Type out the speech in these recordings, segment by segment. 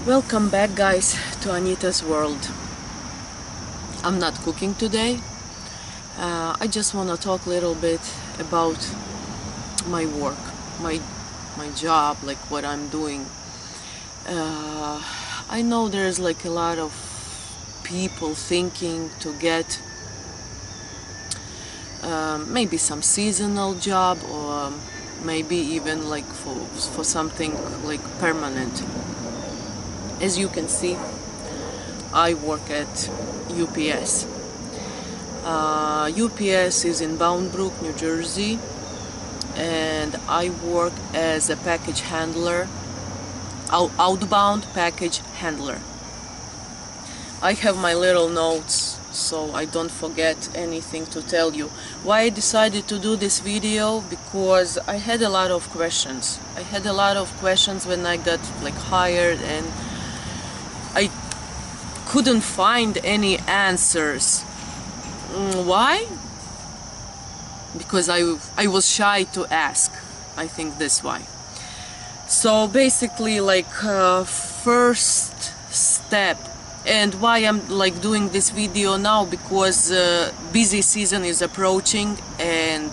Welcome back, guys, to Anita's world. I'm not cooking today. I just want to talk a little bit about my work, my job, like what I'm doing. I know there's like a lot of people thinking to get maybe some seasonal job, or maybe even like for something like permanent. As you can see, I work at UPS. UPS is in Bound Brook, New Jersey, and I work as a package handler, outbound package handler. I have my little notes so I don't forget anything to tell you. Why I decided to do this video? Because I had a lot of questions. I had a lot of questions when I got like hired, and I couldn't find any answers. Why? Because I was shy to ask. I think that's why. So basically, like first step, and why I'm like doing this video now, because busy season is approaching, and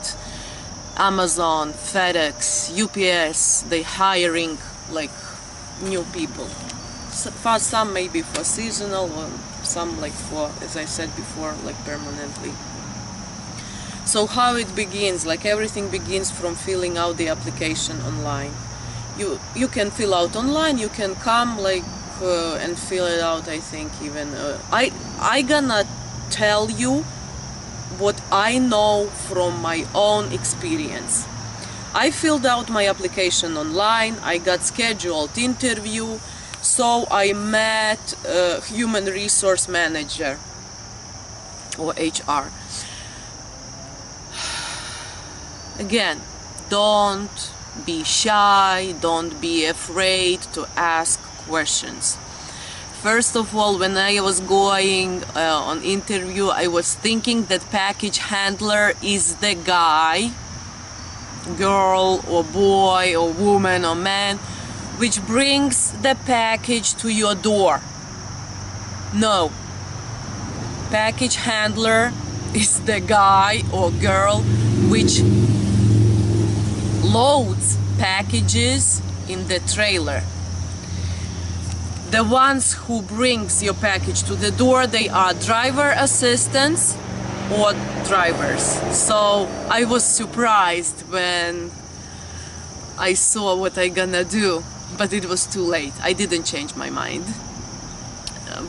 Amazon, FedEx, UPS, they hiring like new people. For some maybe for seasonal, or some like for, as I said before, like permanently. So how it begins? Like everything begins from filling out the application online. You can fill out online. You can come like and fill it out. I think even I gonna tell you what I know from my own experience. I filled out my application online. I got scheduled interview. So I met a human resource manager, or HR. Again, don't be shy, don't be afraid to ask questions. First of all, when I was going on interview, I was thinking that package handler is the guy, girl or boy or woman or man, which brings the package to your door. No. Package handler is the guy or girl which loads packages in the trailer. The ones who brings your package to the door, they are driver assistants or drivers. So I was surprised when I saw what I gonna do. But it was too late. I didn't change my mind.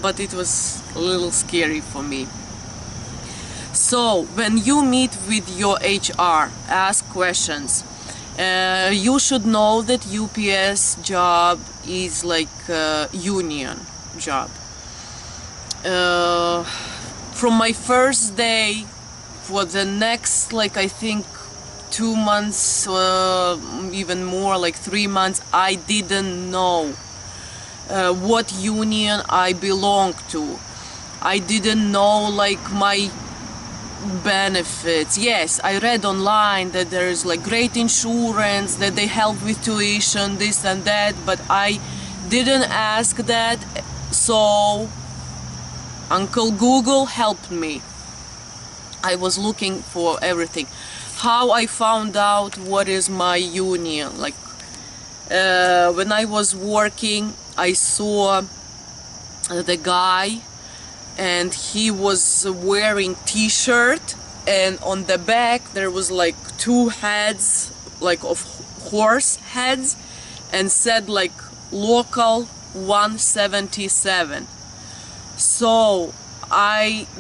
But it was a little scary for me. So, when you meet with your HR, ask questions. You should know that UPS job is like a union job. From my first day, for the next, like I think, 2 months, even more, like 3 months, I didn't know what union I belong to. I didn't know like my benefits. Yes, I read online that there is like great insurance, that they help with tuition, this and that, but I didn't ask that, so Uncle Google helped me. I was looking for everything. How I found out what is my union, like when I was working, I saw the guy, and he was wearing t-shirt, and on the back there was like 2 heads, like of horse heads, and said like local 177. So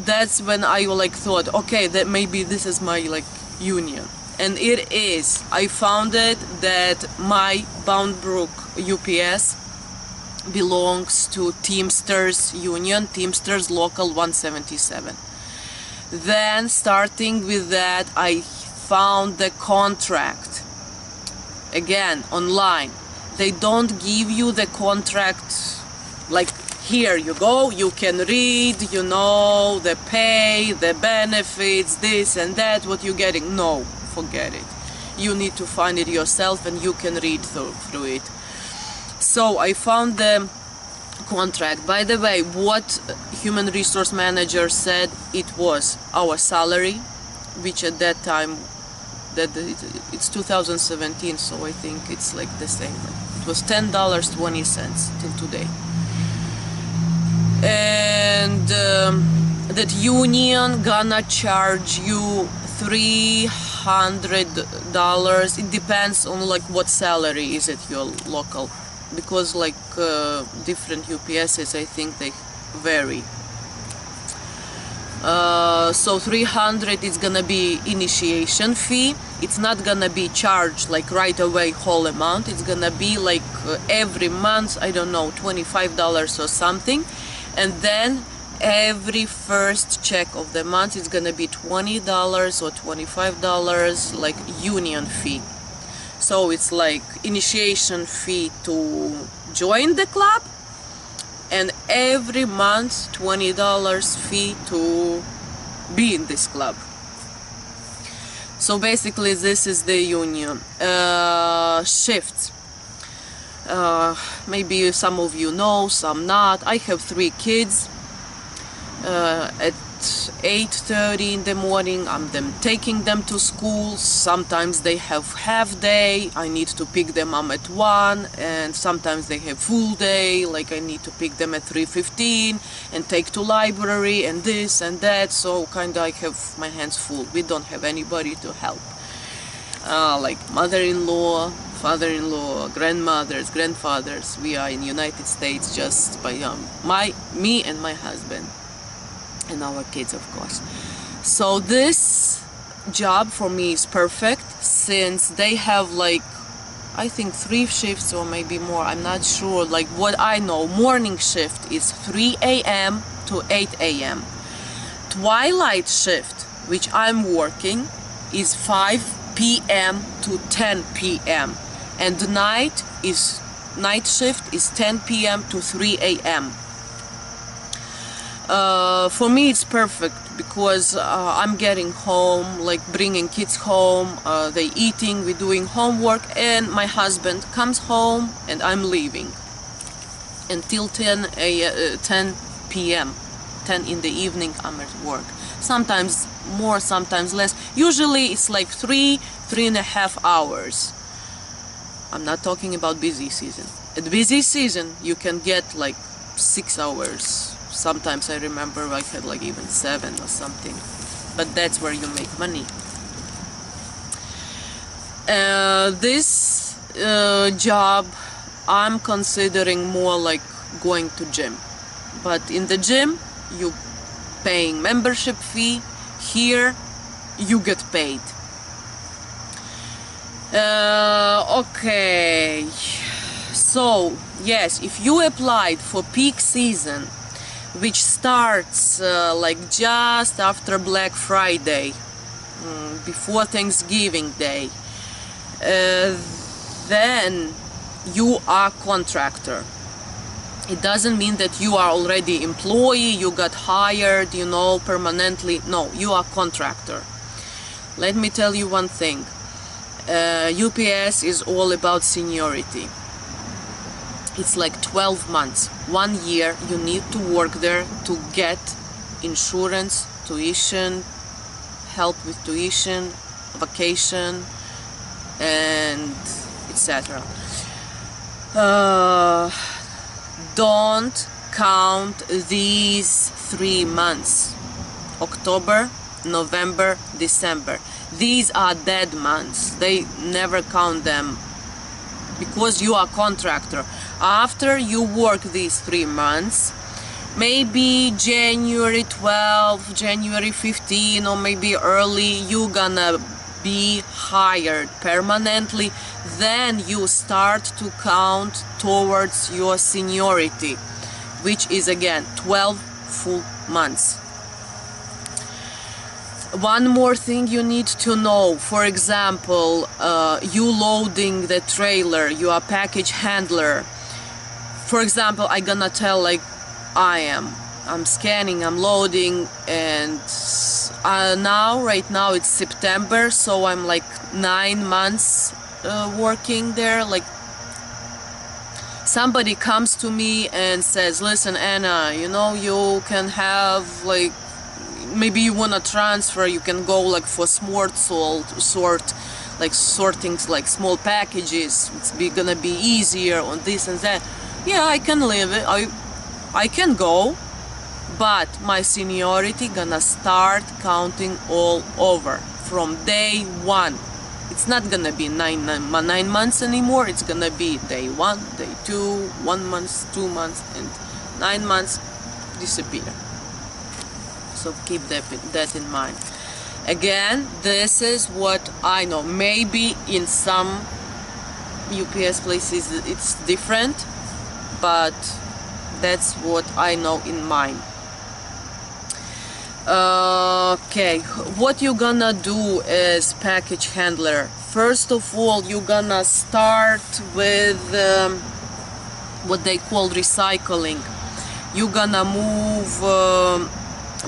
that's when I like thought, okay, that maybe this is my like union. And it is. I found it that my Bound Brook UPS belongs to Teamsters Union, Teamsters Local 177. Then starting with that, I found the contract. Again, online. They don't give you the contract like, here you go, you can read, you know, the pay, the benefits, this and that, what you're getting. No, forget it. You need to find it yourself, and you can read through it. So I found the contract. By the way, what human resource manager said, it was our salary, which at that time, that it's 2017, so I think it's like the same. It was $10.20 till today. And that union gonna charge you $300. It depends on like what salary is at your local, because like different UPSs, I think they vary. So 300 is gonna be initiation fee. It's not gonna be charged like right away whole amount. It's gonna be like every month, I don't know, $25 or something, and then every first check of the month it's gonna be $20 or $25 like union fee. So it's like initiation fee to join the club, and every month $20 fee to be in this club. So basically this is the union. Shifts. Maybe some of you know, some not. I have 3 kids. At 8:30 in the morning, I'm taking them to school. Sometimes they have half day, I need to pick them up at 1, and sometimes they have full day, like I need to pick them at 3:15 and take to library and this and that. So kinda I have my hands full. We don't have anybody to help, like mother-in-law, father-in-law, grandmothers, grandfathers. We are in United States just by me and my husband, and our kids, of course. So this job for me is perfect, since they have like, I think 3 shifts or maybe more, I'm not sure. Like what I know, morning shift is 3 a.m. to 8 a.m. Twilight shift, which I'm working, is 5 p.m. to 10 p.m. and night shift is 10 p.m. to 3 a.m. For me it's perfect, because I'm getting home, like bringing kids home, they eating, we doing homework, and my husband comes home and I'm leaving until 10 p.m. 10 in the evening I'm at work. Sometimes more, sometimes less. Usually it's like 3.5 hours. I'm not talking about busy season. At busy season you can get like 6 hours. Sometimes I remember I had like even 7 or something, but that's where you make money. This job I'm considering more like going to gym, but in the gym you paying membership fee. Here you get paid. Okay, so yes, if you applied for peak season, which starts like just after Black Friday, before Thanksgiving Day, then you are contractor. It doesn't mean that you are already employee, you got hired, you know, permanently. No, you are contractor. Let me tell you one thing. UPS is all about seniority. It's like 12 months, 1 year you need to work there to get insurance, tuition, help with tuition, vacation, and etc. Don't count these 3 months, October, November, December. These are dead months. They never count them, because you are contractor. After you work these 3 months, maybe January 12, January 15, or maybe early, you gonna be hired permanently. Then you start to count towards your seniority, which is again 12 full months. One more thing you need to know. For example, you loading the trailer, you are package handler. For example, I gonna tell like I'm scanning, I'm loading, and right now it's September, so I'm like 9 months working there, like somebody comes to me and says, listen, Anna, you know, you can have like, maybe you want to transfer, you can go like for sorting like small packages, it's gonna be easier on this and that. Yeah, I can live it, I can go, but my seniority gonna start counting all over from day one. It's not gonna be 9 months anymore. It's gonna be day 1, day 2, 1 month, 2 months, and 9 months disappear. So keep that in mind. Again, this is what I know. Maybe in some UPS places it's different, but that's what I know in mine. Okay, what you gonna do as package handler? First of all, you gonna start with what they call recycling. You gonna move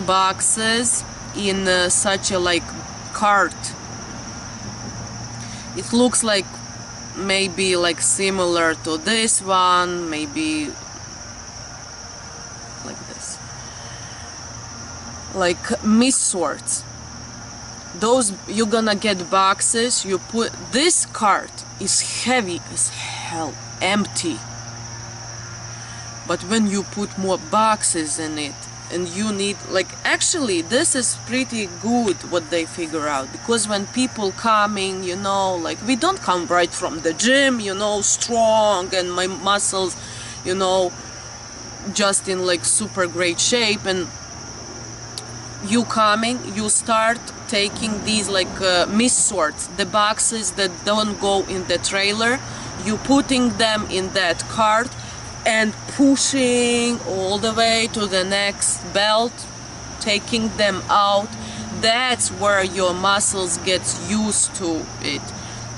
boxes in such a like cart. It looks like maybe like similar to this one, maybe like this, like mis-sorts. Those, you're gonna get boxes, you put, this cart is heavy as hell, empty, but when you put more boxes in it, and you need, like, actually this is pretty good what they figure out, because when people coming, you know, like, we don't come right from the gym, you know, strong and my muscles, you know, just in like super great shape, and you coming, you start taking these like mis-sorts, the boxes that don't go in the trailer, you putting them in that cart and pushing all the way to the next belt, taking them out. That's where your muscles get used to it.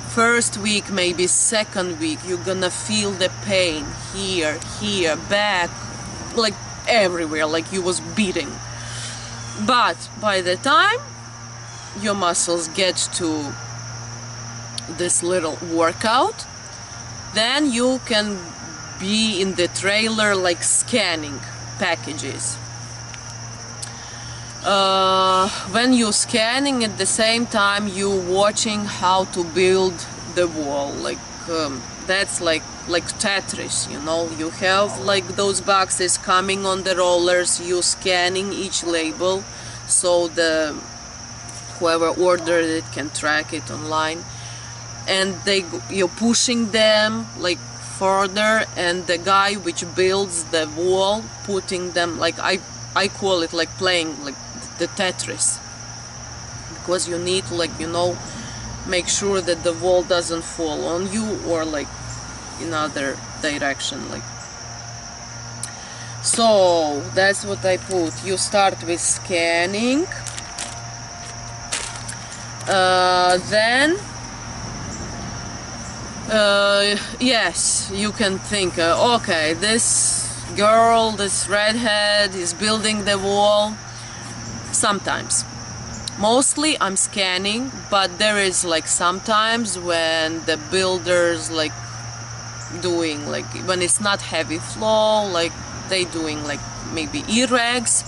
First week, maybe second week, you're gonna feel the pain here, here, back, like everywhere, like you was beating. But by the time your muscles get to this little workout, then you can be in the trailer like scanning packages. When you're scanning, at the same time you watching how to build the wall, like that's like Tetris, you know, you have like those boxes coming on the rollers, you scanning each label so the whoever ordered it can track it online, and you're pushing them like further, and the guy which builds the wall putting them, like I call it like playing like the Tetris, because you need to, like, you know, make sure that the wall doesn't fall on you or like in other direction, like. So that's what I put. You start with scanning, then yes, you can think, okay, this girl, this redhead is building the wall. Sometimes, mostly I'm scanning, but there is like sometimes when the builders like doing, like, when it's not heavy flow, like they doing like maybe e-rags,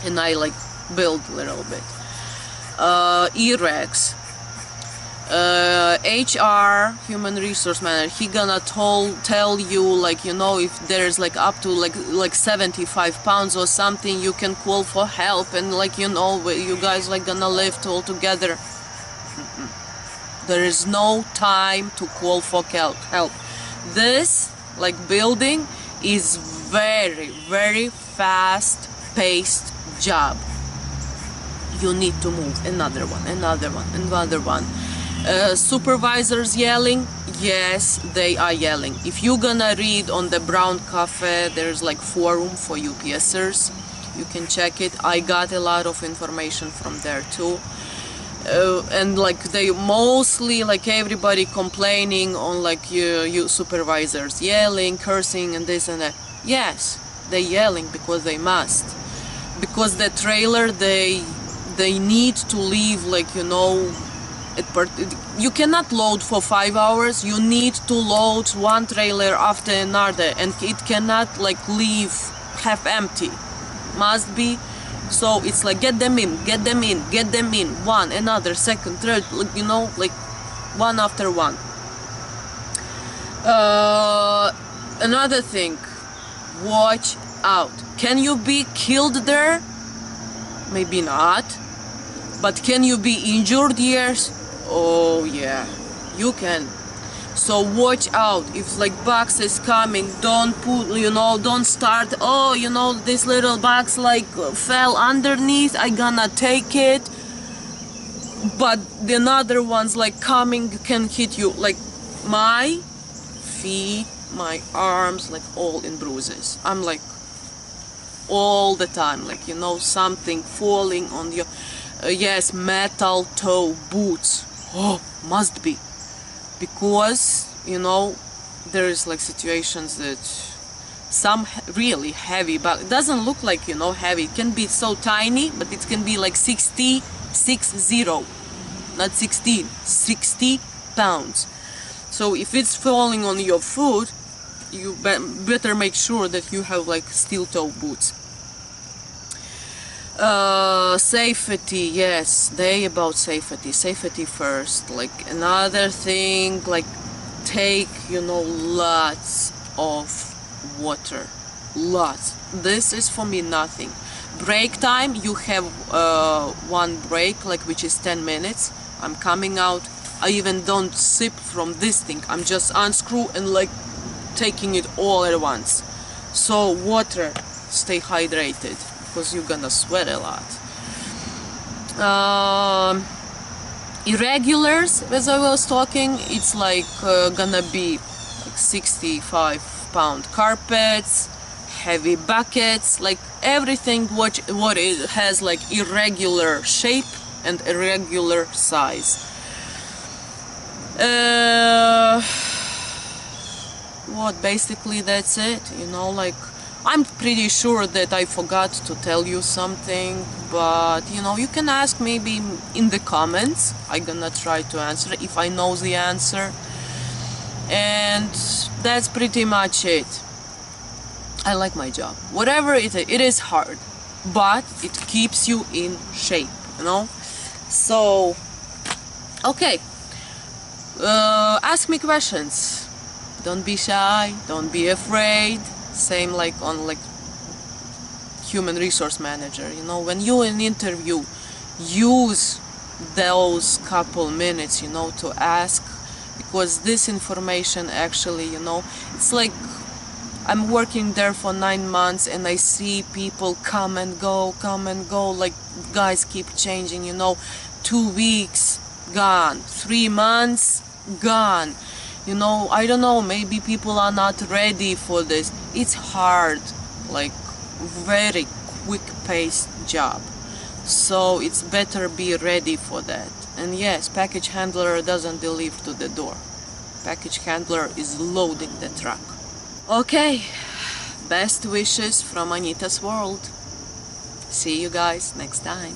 and I like build a little bit e-rags. HR, human resource manager, he gonna tell you, like, you know, if there's like up to like 75 pounds or something, you can call for help, and like, you know, you guys like gonna lift all together. There is no time to call for help. This like building is very, very fast paced job. You need to move another one, another one, another one. Supervisors yelling, yes, they are yelling. If you're gonna read on the Brown Cafe, there's like forum for UPSers, you can check it. I got a lot of information from there too, and like they mostly, like everybody complaining on like you supervisors yelling, cursing and this and that. Yes, they yelling because they must, because the trailer they need to leave, like, you know, You cannot load for 5 hours. You need to load one trailer after another, and it cannot like leave half empty. Must be. So it's like get them in, get them in, get them in, one, another, second, third, you know, like one after one. Another thing, watch out. Can you be killed there? Maybe not. But can you be injured? Yes. Oh yeah, you can. So watch out. If like bugs is coming, don't put, you know, don't start, oh, you know, this little bugs like fell underneath, I gonna take it. But the other ones like coming can hit you. Like my feet, my arms, like all in bruises. I'm like all the time, like, you know, something falling on your, yes, metal toe boots. Oh, must be. Because, you know, there's like situations that some really heavy, but it doesn't look like, you know, heavy. It can be so tiny, but it can be like 60, not 16, 60 pounds. So if it's falling on your foot, you better make sure that you have like steel toe boots. Safety, yes, they about safety first. Like another thing, like take, you know, lots of water, lots. This is for me nothing. Break time, you have one break, like which is 10 minutes. I'm coming out, I even don't sip from this thing, I'm just unscrew and like taking it all at once. So water, stay hydrated, because you're gonna sweat a lot. Irregulars, as I was talking, it's like gonna be like 65-pound carpets, heavy buckets, like everything what it has like irregular shape and irregular size. What, basically that's it, you know, like I'm pretty sure that I forgot to tell you something, but you know, you can ask maybe in the comments. I'm gonna try to answer if I know the answer. And that's pretty much it. I like my job. Whatever it is hard, but it keeps you in shape, you know? So, okay. Ask me questions. Don't be shy, don't be afraid. Same like on like human resource manager, you know, when you in interview, use those couple minutes, you know, to ask, because this information actually, you know, it's like I'm working there for 9 months and I see people come and go, like guys keep changing, you know, 2 weeks gone, 3 months gone. You know, I don't know, maybe people are not ready for this. It's hard, like very quick-paced job. So it's better be ready for that. And yes, package handler doesn't deliver to the door. Package handler is loading the truck. Okay, best wishes from Anita's world. See you guys next time.